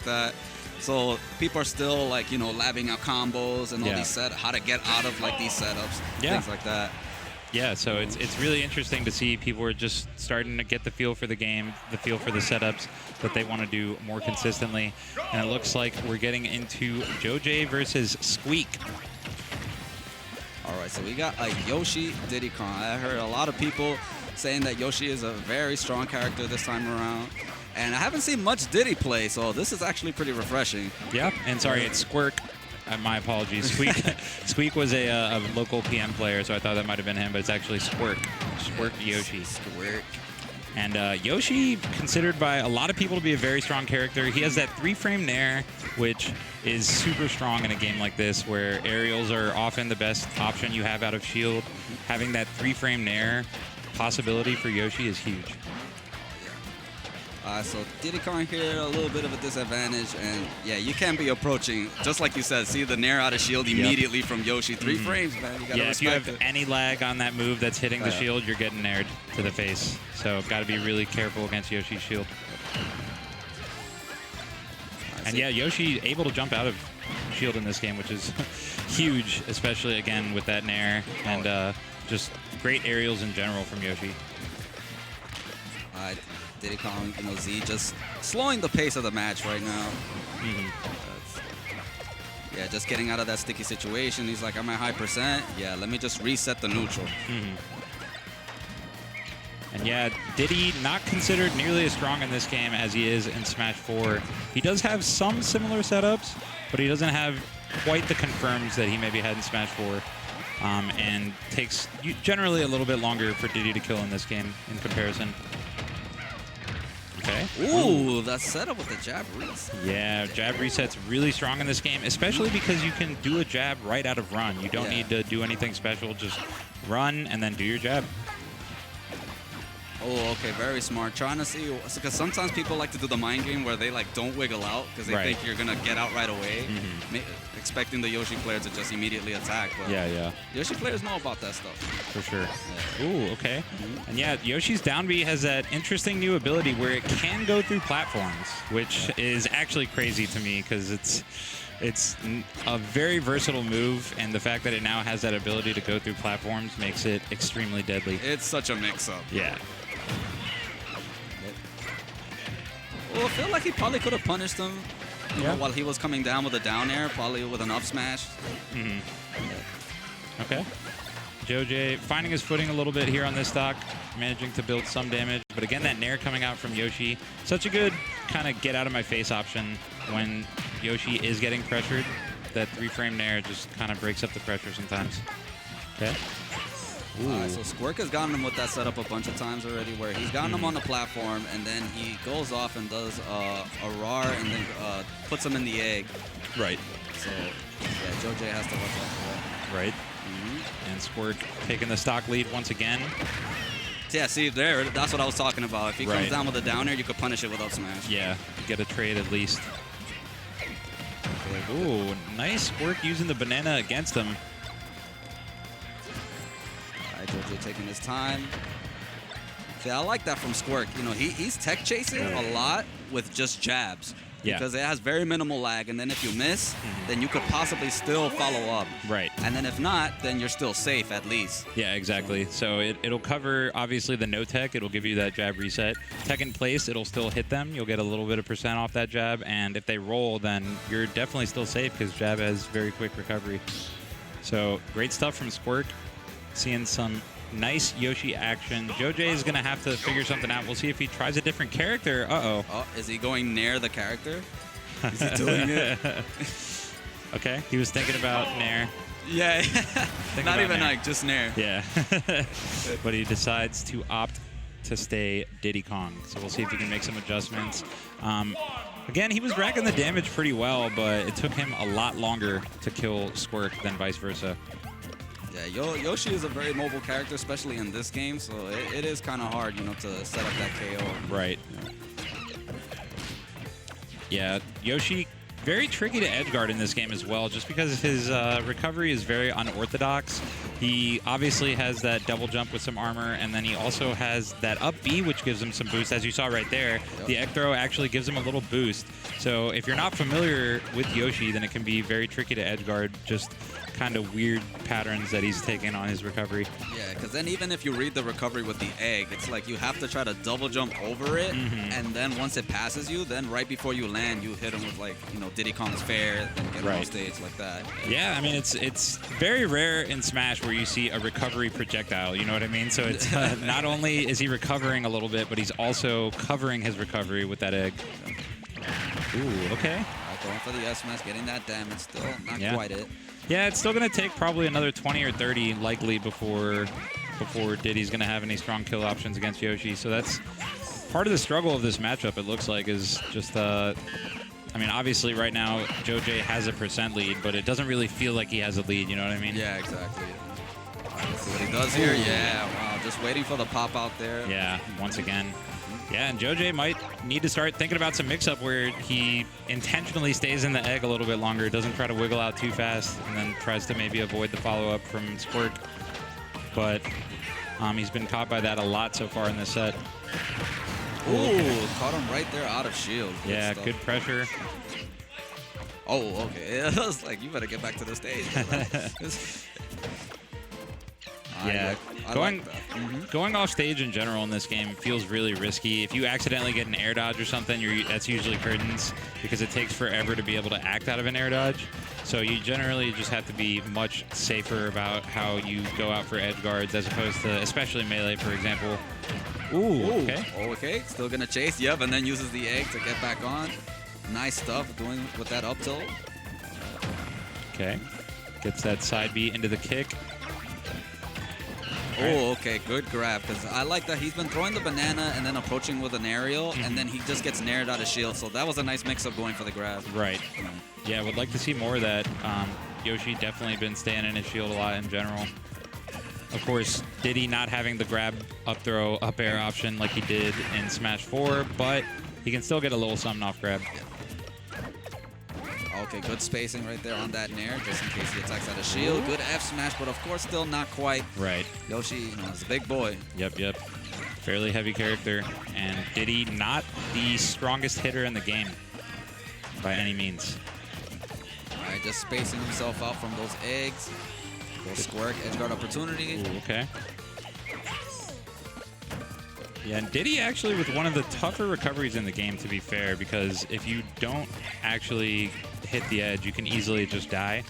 that. So people are still like, you know, labbing out combos and all these how to get out of like these setups, things like that. Yeah, so it's really interesting to see people are just starting to get the feel for the game, the feel for the setups that they want to do more consistently. And it looks like we're getting into JoJ versus Squeak. All right, so we got a Yoshi Diddy Kong. I heard a lot of people saying that Yoshi is a very strong character this time around. And I haven't seen much Diddy play, so this is actually pretty refreshing. Yeah, and sorry, it's Squerk. My apologies. Squeak was a local PM player, so I thought that might have been him, but it's actually Squerk. Squerk Yoshi. Squerk. And Yoshi, considered by a lot of people to be a very strong character. He has that 3-frame nair, which is super strong in a game like this, where aerials are often the best option you have out of shield. Having that 3-frame nair possibility for Yoshi is huge. So Diddy Kong here, a little bit of a disadvantage, and yeah, you can't be approaching, just like you said, see the nair out of shield immediately from Yoshi. 3 frames, man, you gotta if you have it. any lag on that move that's hitting the shield, you're getting naired to the face. So gotta be really careful against Yoshi's shield. And yeah, Yoshi able to jump out of shield in this game, which is huge, especially again with that nair, and just great aerials in general from Yoshi. Diddy Kong, you know, Z just slowing the pace of the match right now. Yeah, just getting out of that sticky situation. He's like, I'm at high percent. Yeah, let me just reset the neutral. And yeah, Diddy not considered nearly as strong in this game as he is in Smash 4. He does have some similar setups, but he doesn't have quite the confirms that he maybe had in Smash 4. And takes generally a little bit longer for Diddy to kill in this game in comparison. Okay. Ooh, that setup with the jab reset. Yeah, jab reset's really strong in this game, especially because you can do a jab right out of run. You don't need to do anything special. Just run and then do your jab. Oh, okay, very smart. Trying to see, because sometimes people like to do the mind game where they like don't wiggle out because they think you're gonna get out right away, expecting the Yoshi player to just immediately attack. But Yoshi players know about that stuff. For sure. Ooh, okay. And yeah, Yoshi's down B has that interesting new ability where it can go through platforms, which is actually crazy to me because it's a very versatile move, and the fact that it now has that ability to go through platforms makes it extremely deadly. It's such a mix-up. Yeah. Well, I feel like he probably could have punished him you know, while he was coming down with a down air, probably with an up smash. Okay. JoJ finding his footing a little bit here on this stock, managing to build some damage. But again, that nair coming out from Yoshi, such a good kind of get out of my face option when Yoshi is getting pressured. That 3-frame nair just kind of breaks up the pressure sometimes. Okay. So Squerk has gotten him with that setup a bunch of times already, where he's gotten him on the platform, and then he goes off and does a RAR and then puts him in the egg. Right. So, yeah, JoJ has to watch out for that. Right. And Squerk taking the stock lead once again. Yeah, see, that's what I was talking about. If he comes down with a down air, you could punish it with up smash. Yeah, get a trade at least. Ooh, nice Squerk using the banana against him. JoJ taking his time. Yeah, I like that from Squerk. You know, he's tech chasing a lot with just jabs. Because it has very minimal lag, and then if you miss, then you could possibly still follow up. Right. And then if not, then you're still safe at least. Yeah, exactly. So it'll cover, obviously, the no tech. It'll give you that jab reset. Tech in place, it'll still hit them. You'll get a little bit of percent off that jab, and if they roll, then you're definitely still safe because jab has very quick recovery. So great stuff from Squerk. Seeing some nice Yoshi action. JoJ is going to have to figure something out. We'll see if he tries a different character. Uh-oh. Oh, is he going near the character? Is he doing it? Okay, he was thinking about nair. Yeah, not even nair. Like, just nair. Yeah. But he decides to opt to stay Diddy Kong. So we'll see if he can make some adjustments. Again, he was racking the damage pretty well, but it took him a lot longer to kill Squerk than vice versa. Yeah, Yoshi is a very mobile character, especially in this game, so it is kind of hard, you know, to set up that KO. Right. Yeah, Yoshi, very tricky to edgeguard in this game as well, just because his recovery is very unorthodox. He obviously has that double jump with some armor, and then he also has that up B, which gives him some boost. As you saw right there, the egg throw actually gives him a little boost. So if you're not familiar with Yoshi, then it can be very tricky to edge guard, just kind of weird patterns that he's taking on his recovery. Yeah, because then even if you read the recovery with the egg, it's like you have to try to double jump over it, and then once it passes you, then right before you land, you hit him with, like, you know, Diddy Kong's fair, then get him off stage like that. Yeah, I mean, it's very rare in Smash where you see a recovery projectile, you know what I mean? So it's not only is he recovering a little bit, but he's also covering his recovery with that egg. Ooh, okay. Going for the S smash, getting that damage, still not quite it. Yeah, it's still going to take probably another 20 or 30 likely before Diddy's going to have any strong kill options against Yoshi. So that's part of the struggle of this matchup, it looks like, is just, I mean, obviously right now JoJ has a % lead, but it doesn't really feel like he has a lead, you know what I mean? Yeah, exactly. Let's see what he does here. Yeah, wow, just waiting for the pop out there. Yeah, once again. Yeah, and JoJ might need to start thinking about some mix-up where he intentionally stays in the egg a little bit longer, doesn't try to wiggle out too fast, and then tries to maybe avoid the follow-up from Squerk. But he's been caught by that a lot so far in this set. Ooh, caught him right there out of shield. Yeah, good pressure. Oh, okay. I was like, you better get back to the stage. Yeah, going off stage in general in this game feels really risky. If you accidentally get an air dodge or something, that's usually curtains because it takes forever to be able to act out of an air dodge. So you generally just have to be much safer about how you go out for edge guards as opposed to, especially melee, for example. Ooh, okay. Okay, still gonna chase. Yep, and then uses the egg to get back on. Nice stuff doing with that up tilt. Okay, gets that side B into the kick. Oh, okay, good grab, because I like that he's been throwing the banana and then approaching with an aerial, and then he just gets nared out of shield, so that was a nice mix-up going for the grab. Right. Yeah, would like to see more of that. Yoshi definitely been staying in his shield a lot in general. Of course, Diddy not having the grab up throw, up air option like he did in Smash 4, but he can still get a little something off grab. Okay, good spacing right there on that nair, just in case he attacks out of shield. Good F smash, but of course still not quite. Right. Yoshi, you know, is a big boy. Yep. Fairly heavy character. And Diddy, not the strongest hitter in the game by any means. All right, just spacing himself out from those eggs. Those Squerk edge guard opportunity. Ooh, okay. Yeah, and Diddy actually with one of the tougher recoveries in the game, to be fair, because if you don't actually hit the edge, you can easily just die.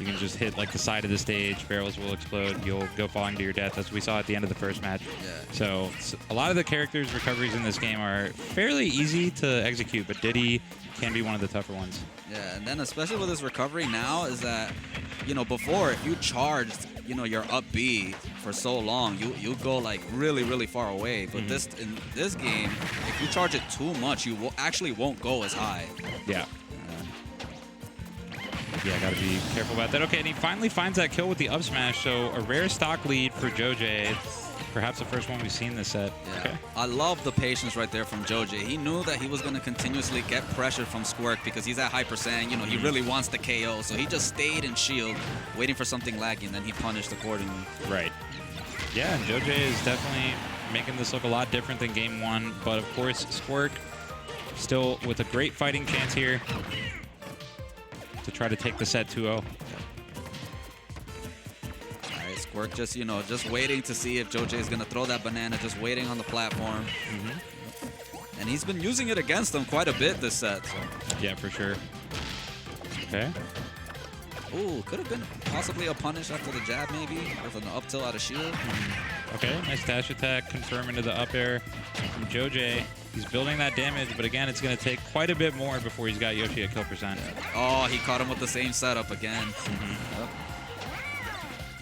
You can just hit like the side of the stage, barrels will explode, you'll go falling to your death, as we saw at the end of the first match. Yeah. So a lot of the characters' recoveries in this game are fairly easy to execute, but Diddy can be one of the tougher ones. Yeah, and then especially with his recovery now is that, you know, before if you charged, you know, your up B for so long, you go like really far away. But in this game, if you charge it too much, you actually won't go as high. Yeah. Yeah, gotta be careful about that. Okay, and he finally finds that kill with the up smash, so a rare stock lead for JoJ. Perhaps the first one we've seen this set. Yeah. Okay. I love the patience right there from JoJ. He knew that he was going to continuously get pressure from Squerk because he's at Hyper Saiyan. You know, he really wants the KO, so he just stayed in shield, waiting for something laggy, and then he punished accordingly. Right. Yeah, and JoJ is definitely making this look a lot different than Game 1, but of course, Squerk still with a great fighting chance here to try to take the set 2-0. Squerk just, you know, just waiting to see if JoJ is going to throw that banana, just waiting on the platform. And he's been using it against him quite a bit this set. So. Yeah, for sure. Okay. Ooh, could have been possibly a punish after the jab maybe, with an up tilt out of shield. Okay, nice dash attack, confirm into the up air from JoJ. He's building that damage, but again, it's going to take quite a bit more before he's got Yoshi at kill percent. Yeah. Oh, he caught him with the same setup again. Yep.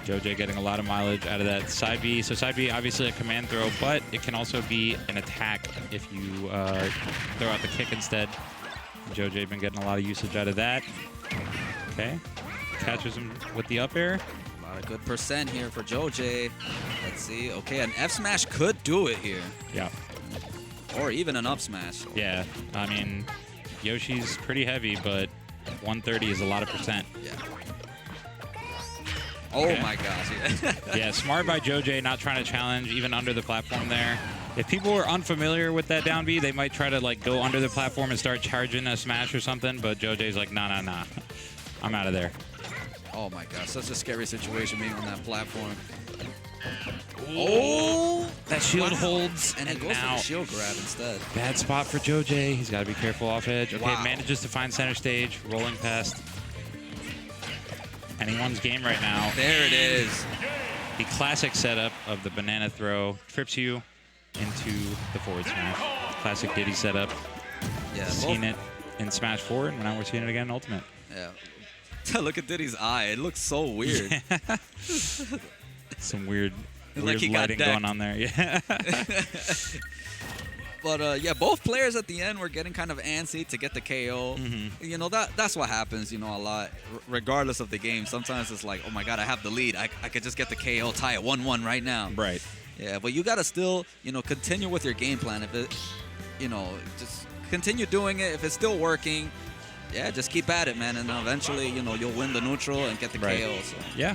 JoJ getting a lot of mileage out of that side B. So side B, obviously a command throw, but it can also be an attack if you throw out the kick instead. JoJ been getting a lot of usage out of that. Okay, catches him with the up air. A lot of good percent here for JoJ. Let's see. Okay, an F smash could do it here. Yeah. Or even an up smash. Yeah, I mean, Yoshi's pretty heavy, but 130 is a lot of percent. Yeah. Oh my gosh, yeah. Yeah, smart by JoJ, not trying to challenge even under the platform there. If people were unfamiliar with that down B, they might try to like go under the platform and start charging a smash or something, but JoJ's like, nah. I'm out of there. Oh my gosh, such a scary situation being on that platform. Oh, that shield holds, and it goes for the shield grab instead. Bad spot for JoJ. He's got to be careful off edge. Okay, Wow. manages to find center stage, rolling past anyone's game right now. There it is. The classic setup of the banana throw trips you into the forward smash. Classic Diddy setup. Yeah, seen it in Smash 4, and now we're seeing it again in Ultimate. Yeah. Look at Diddy's eye. It looks so weird. Yeah. Some weird like he lighting going on there. Yeah. But yeah, both players at the end were getting kind of antsy to get the KO. You know, that's what happens, you know, a lot, regardless of the game. Sometimes it's like, oh my God, I have the lead. I could just get the KO, tie it 1-1 right now. Right. Yeah, but you got to still, you know, continue with your game plan. If it, you know, just continue doing it. If it's still working, yeah, just keep at it, man. And eventually, you know, you'll win the neutral and get the KO. So, yeah.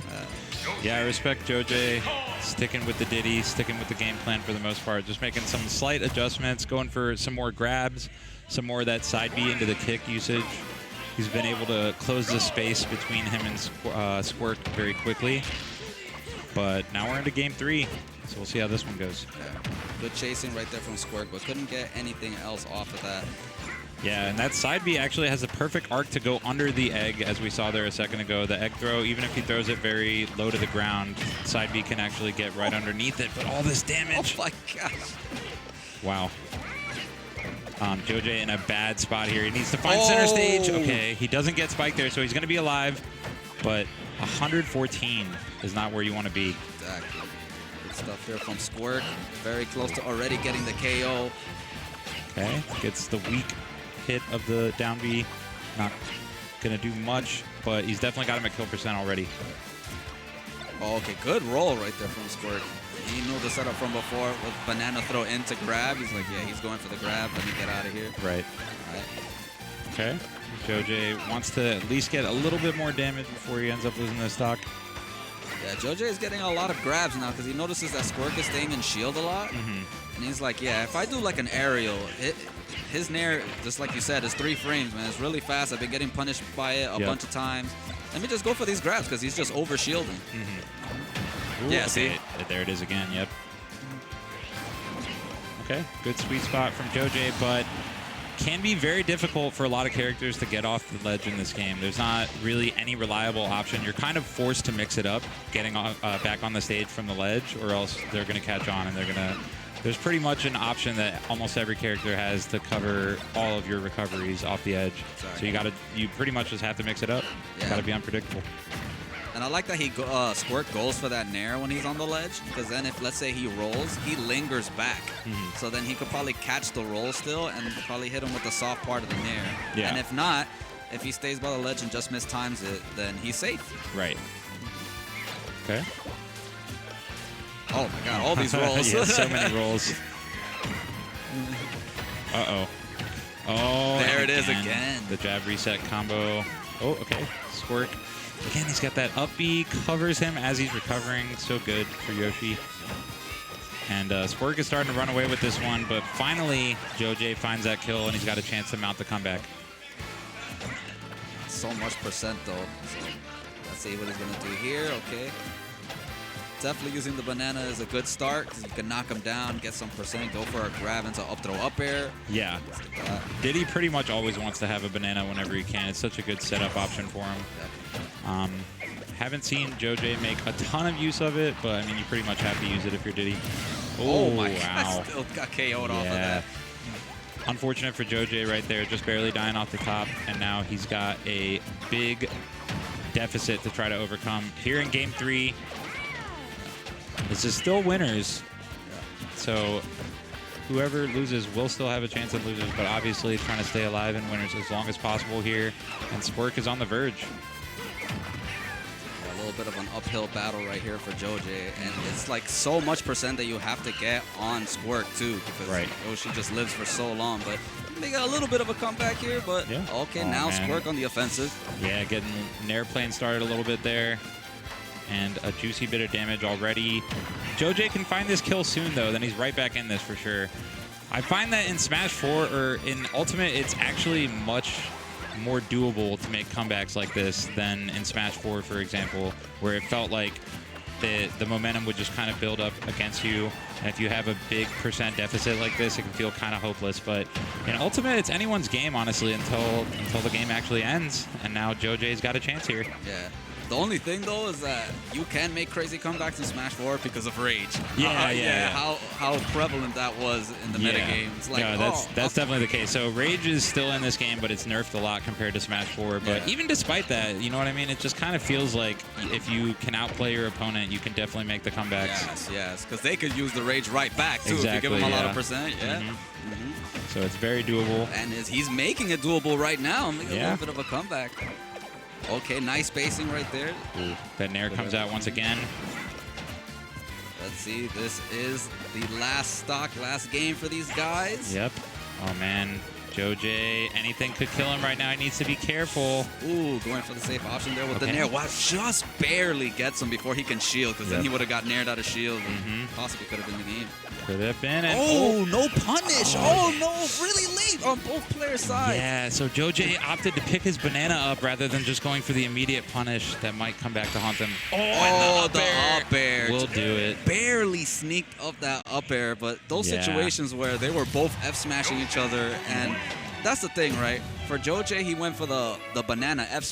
Yeah, I respect JoJ sticking with the Diddy, sticking with the game plan for the most part, just making some slight adjustments, going for some more grabs, some more of that side B into the kick usage. He's been able to close the space between him and Squerk very quickly. But now we're into game 3, so we'll see how this one goes. Yeah. Good chasing right there from Squerk, but couldn't get anything else off of that. Yeah, and that side B actually has a perfect arc to go under the egg, as we saw there a second ago. The egg throw, even if he throws it very low to the ground, side B can actually get right underneath it. But all this damage. Oh my gosh. Wow. JoJ in a bad spot here. He needs to find center stage. Okay, he doesn't get spiked there, so he's going to be alive. But 114 is not where you want to be. Exactly. Good stuff here from Squerk. Very close to already getting the KO. Okay, gets the weak hit of the down B. Not going to do much, but he's definitely got him at kill percent already. Oh, okay, good roll right there from Squerk. He knew the setup from before with banana throw into grab. He's like, yeah, he's going for the grab. Let me get out of here. Right. All right. Okay. JoJ wants to at least get a little bit more damage before he ends up losing the stock. Yeah, JoJ is getting a lot of grabs now because he notices that Squerk is staying in shield a lot. And he's like, yeah, if I do like an aerial, his nair, just like you said, is 3 frames, man. It's really fast. I've been getting punished by it a bunch of times. Let me just go for these grabs because he's just over shielding. Yeah, see? There it is again, yep. Okay, good sweet spot from JoJ, but can be very difficult for a lot of characters to get off the ledge in this game. There's not really any reliable option. You're kind of forced to mix it up, getting back on the stage from the ledge, or else they're going to catch on and they're going to... There's pretty much an option that almost every character has to cover all of your recoveries off the edge. Exactly. So you pretty much just have to mix it up. Yeah. Got to be unpredictable. And I like that Squerk goes for that nair when he's on the ledge, because then if, let's say, he rolls, he lingers back. So then he could probably catch the roll still and probably hit him with the soft part of the nair. Yeah. And if not, if he stays by the ledge and just mistimes it, then he's safe. Right. Okay. Oh my God, all these rolls. Yeah, so many rolls. Uh-oh. Oh, there it is again. The jab reset combo. Oh, okay. Squerk. Again, he's got that up B, covers him as he's recovering. So good for Yoshi. And Squerk is starting to run away with this one, but finally, JoJ finds that kill, and he's got a chance to mount the comeback. So much percent, though. So let's see what he's going to do here. Okay. Definitely using the banana is a good start because you can knock him down, get some percent, go for a grab into up throw up air. Yeah. Diddy pretty much always wants to have a banana whenever he can. It's such a good setup option for him. Haven't seen JoJ make a ton of use of it, but I mean, you pretty much have to use it if you're Diddy. Oh my God, still got KO'd off of that. Unfortunate for JoJ right there, just barely dying off the top, and now he's got a big deficit to try to overcome. Here in game 3, this is still winners, so whoever loses will still have a chance at losers, but obviously trying to stay alive in winners as long as possible here, and Squerk is on the verge. A little bit of an uphill battle right here for JoJ, and it's like so much percent that you have to get on Squerk too, because Yoshi just lives for so long, but they got a little bit of a comeback here, but okay, now Squerk on the offensive. Yeah, getting Nair plane started a little bit there. and a juicy bit of damage already. Joj can find this kill soon, though. Then he's right back in this for sure. I find that in Smash 4 or in Ultimate, it's actually much more doable to make comebacks like this than in Smash 4, for example, where it felt like the momentum would just kind of build up against you. And if you have a big % deficit like this, it can feel kind of hopeless. But in Ultimate, it's anyone's game, honestly, until the game actually ends. And now Joj's got a chance here. Yeah. The only thing, though, is that you can make crazy comebacks in Smash 4 because of Rage. Yeah. How prevalent that was in the metagame. It's like, no, that's definitely the case. So Rage is still in this game, but it's nerfed a lot compared to Smash 4. But even despite that, you know what I mean? It just kind of feels like if you can outplay your opponent, you can definitely make the comebacks. Yes, because they could use the Rage right back, too, exactly, if you give them a lot of %. Yeah. So it's very doable. And he's making it doable right now. Making a little bit of a comeback. Okay, nice spacing right there. Ooh, that Nair comes out once again. Let's see, this is the last game for these guys. Yep. Oh, man. Joj, anything could kill him right now. He needs to be careful. Ooh, going for the safe option there with the Nair. Wow, just barely gets him before he can shield, because then he would have got Naired out of shield and possibly could have been the game. Could have been. And no punish. Oh, no, really late on both players' sides. Yeah, so Joj opted to pick his banana up rather than just going for the immediate punish that might come back to haunt him. Oh, the up air. Will do it. Barely sneaked up that up air, but those situations where they were both F-smashing each other, and that's the thing, right? For Joj, he went for the banana F-smash.